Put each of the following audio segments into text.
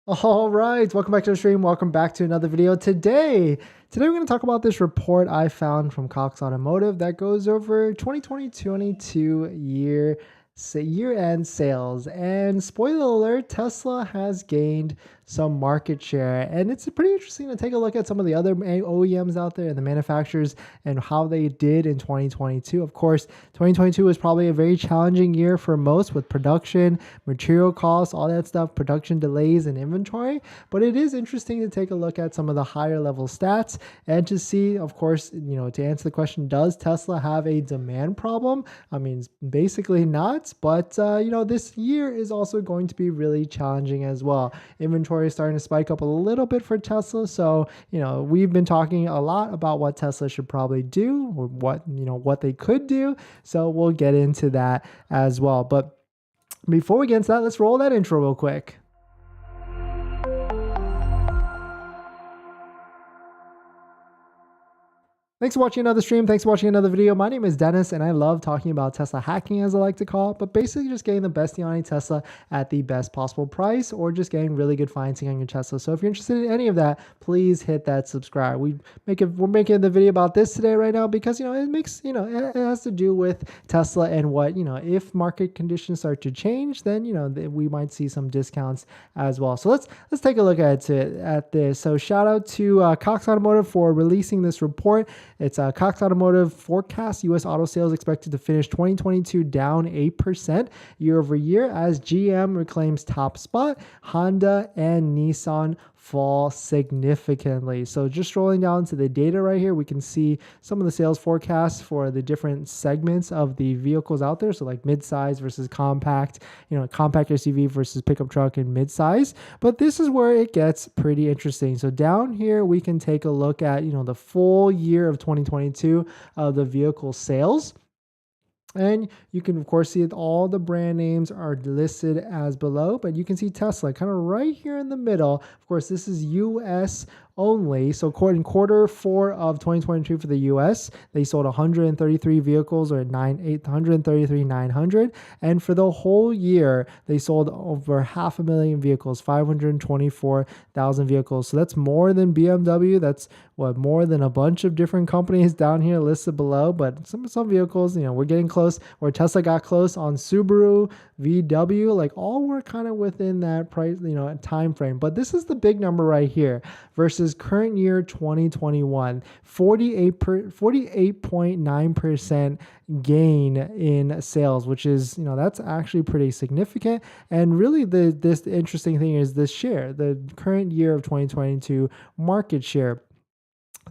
All right, welcome back to the stream. Welcome back to another video. Today we're going to talk about this report I found from Cox Automotive that goes over 2022 year-end sales. And spoiler alert, Tesla has gained some market share, and it's pretty interesting to take a look at some of the other OEMs out there and the manufacturers and how they did in 2022. Of course, 2022 was probably a very challenging year for most with production, material costs, all that stuff, production delays and inventory. But it is interesting to take a look at some of the higher level stats and to see, of course, to answer the question, does Tesla have a demand problem? I mean, basically not, but this year is also going to be really challenging as well. Inventory is starting to spike up a little bit for Tesla. So, we've been talking a lot about what Tesla should probably do or what they could do. So we'll get into that as well. But before we get into that, let's roll that intro real quick. Thanks for watching another stream. Thanks for watching another video. My name is Dennis, and I love talking about Tesla hacking, as I like to call it, but basically just getting the best deal on a Tesla at the best possible price or just getting really good financing on your Tesla. So if you're interested in any of that, please hit that subscribe. We're making the video about this today right now because, it has to do with Tesla and what, if market conditions start to change, then, we might see some discounts as well. So let's take a look at this. So shout out to Cox Automotive for releasing this report. It's Cox Automotive forecast U.S. auto sales expected to finish 2022 down 8% year over year as GM reclaims top spot. Honda and Nissan fall significantly. So just scrolling down to the data right here, we can see some of the sales forecasts for the different segments of the vehicles out there. So like midsize versus compact, compact SUV versus pickup truck and midsize. But this is where it gets pretty interesting. So down here, we can take a look at, the full year of 2022 of the vehicle sales. And you can, of course, see that all the brand names are listed as below, but you can see Tesla kind of right here in the middle. Of course, this is US only. So in quarter 4 of 2022 for the US, they sold 133 vehicles or 833,900. And for the whole year, they sold over 500,000 vehicles, 524,000 vehicles. So that's more than BMW. That's more than a bunch of different companies down here listed below. But some vehicles, we're getting close, or Tesla got close on Subaru, VW, like all were kind of within that price, time frame. But this is the big number right here versus current year 2021, 48.9% gain in sales, which is, that's actually pretty significant. And really this interesting thing is this share, the current year of 2022 market share.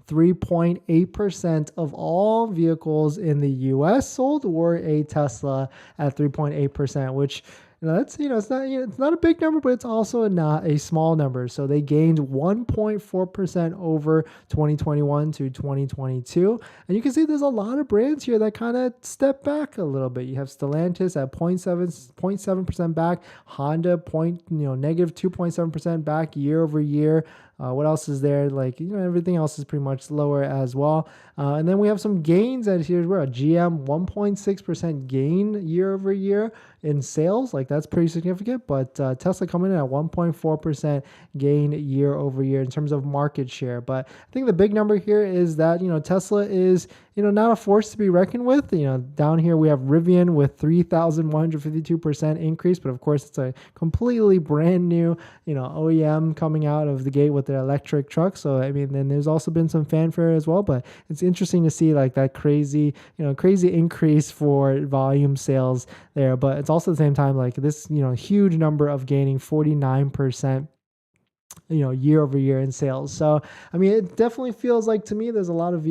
3.8% of all vehicles in the US sold were a Tesla at 3.8%, which that's it's not a big number, but it's also not a small number. So they gained 1.4% over 2021 to 2022, and you can see there's a lot of brands here that kind of step back a little bit. You have Stellantis at 0.7% back, Honda negative 2.7% back year over year. What else is there? Everything else is pretty much lower as well. And then we have some gains at here as well. GM 1.6% gain year over year in sales. That's pretty significant. But Tesla coming in at 1.4% gain year over year in terms of market share. But I think the big number here is that, Tesla is, not a force to be reckoned with. Down here we have Rivian with 3,152% increase. But of course, it's a completely brand new, OEM coming out of the gate with their electric truck. So, then there's also been some fanfare as well. But it's interesting to see that crazy increase for volume sales there. But it's also at the same time this, huge number of gaining 49%. Year over year in sales. So, it definitely feels like to me, there's a lot of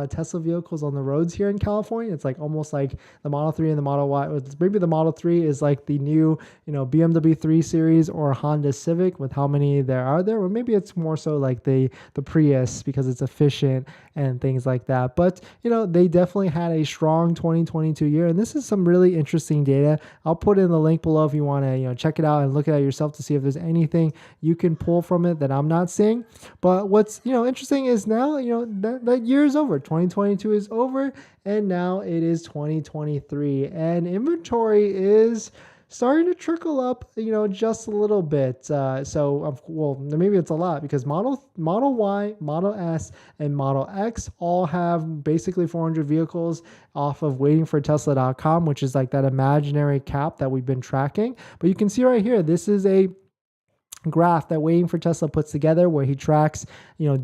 Tesla vehicles on the roads here in California. It's almost like the Model 3 and the Model Y. Maybe the Model 3 is like the new, BMW 3 Series or Honda Civic with how many there are there. Or maybe it's more so like the Prius because it's efficient and things like that. But, they definitely had a strong 2022 year. And this is some really interesting data. I'll put in the link below if you want to, check it out and look at it yourself to see if there's anything you can pull from it that I'm not seeing. But what's interesting is now that year is over. 2022 is over, and now it is 2023, and inventory is starting to trickle up, just a little bit. Well, maybe it's a lot because Model Y, Model S, and Model X all have basically 400 vehicles off of waitingfortesla.com, which is like that imaginary cap that we've been tracking. But you can see right here, this is a graph that Waiting for Tesla puts together where he tracks,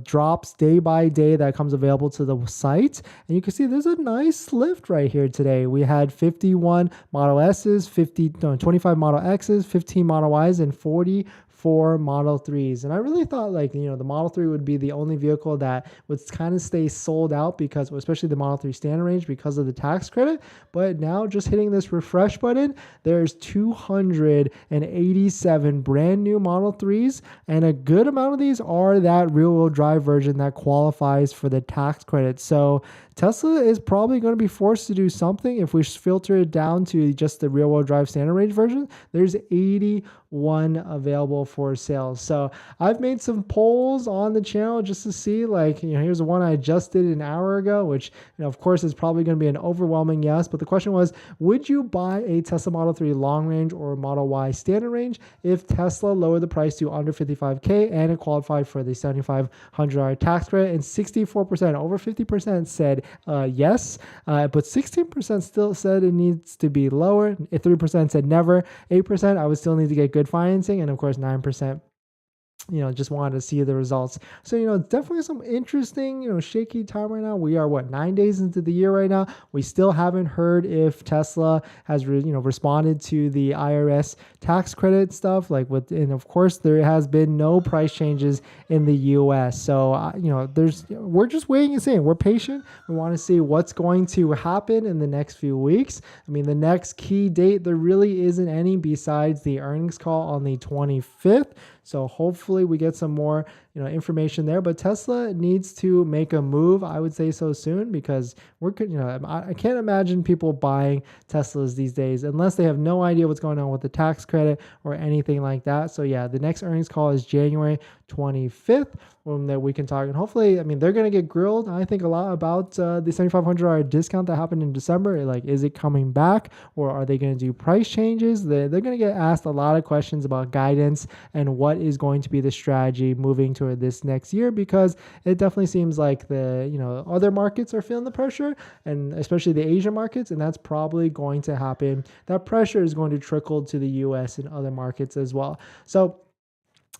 drops day by day that comes available to the site. And you can see there's a nice lift right here today. We had 51 Model S's, 25 Model X's, 15 Model Y's, and 44 Model 3s. And I really thought the Model 3 would be the only vehicle that would kind of stay sold out because, especially the Model 3 standard range, because of the tax credit. But now just hitting this refresh button, there's 287 brand new Model 3s, and a good amount of these are that rear-wheel drive version that qualifies for the tax credit. So Tesla is probably going to be forced to do something. If we filter it down to just the rear-wheel drive standard range version, there's 81 available for sale. So I've made some polls on the channel just to see, here's the one I just did an hour ago, which, of course, is probably going to be an overwhelming yes. But the question was, would you buy a Tesla Model 3 long range or Model Y standard range if Tesla lowered the price to under $55K and it qualified for the $7,500 tax credit? And 64%, over 50% said yes, but 16% still said it needs to be lower. 3% said never. 8% I would still need to get good financing, and of course 9% just wanted to see the results. So, it's definitely some interesting, shaky time right now. We are 9 days into the year right now. We still haven't heard if Tesla has, responded to the IRS tax credit stuff. And of course, there has been no price changes in the U.S. So, we're just waiting and seeing. We're patient. We want to see what's going to happen in the next few weeks. I mean, the next key date, there really isn't any besides the earnings call on the 25th. So hopefully we get some more, information there. But Tesla needs to make a move, I would say so soon, because I can't imagine people buying Teslas these days unless they have no idea what's going on with the tax credit or anything like that. So yeah, the next earnings call is January 25th that we can talk. And hopefully, they're going to get grilled, I think, a lot about the $7,500 discount that happened in December. Is it coming back, or are they going to do price changes? They're going to get asked a lot of questions about guidance and what is going to be the strategy moving toward this next year, because it definitely seems like the other markets are feeling the pressure, and especially the Asian markets, and that's probably going to happen. That pressure is going to trickle to the US and other markets as well. So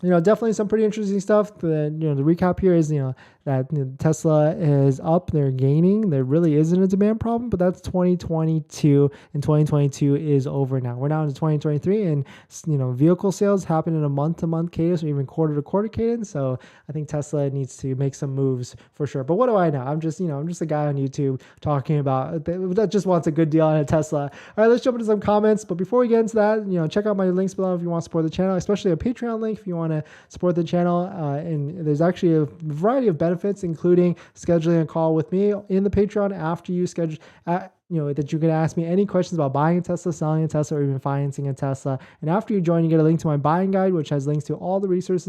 definitely some pretty interesting stuff. The recap here is, that Tesla is up, they're gaining. There really isn't a demand problem, but that's 2022, and 2022 is over now. We're now into 2023, and vehicle sales happen in a month-to-month cadence or even quarter-to-quarter cadence. So I think Tesla needs to make some moves for sure. But what do I know? I'm just a guy on YouTube talking about that just wants a good deal on a Tesla. All right, let's jump into some comments. But before we get into that, check out my links below if you want to support the channel, especially a Patreon link if you want to support the channel. And there's actually a variety of benefits, including scheduling a call with me in the Patreon after you schedule, that you can ask me any questions about buying a Tesla, selling a Tesla, or even financing a Tesla. And after you join, you get a link to my buying guide, which has links to all the resources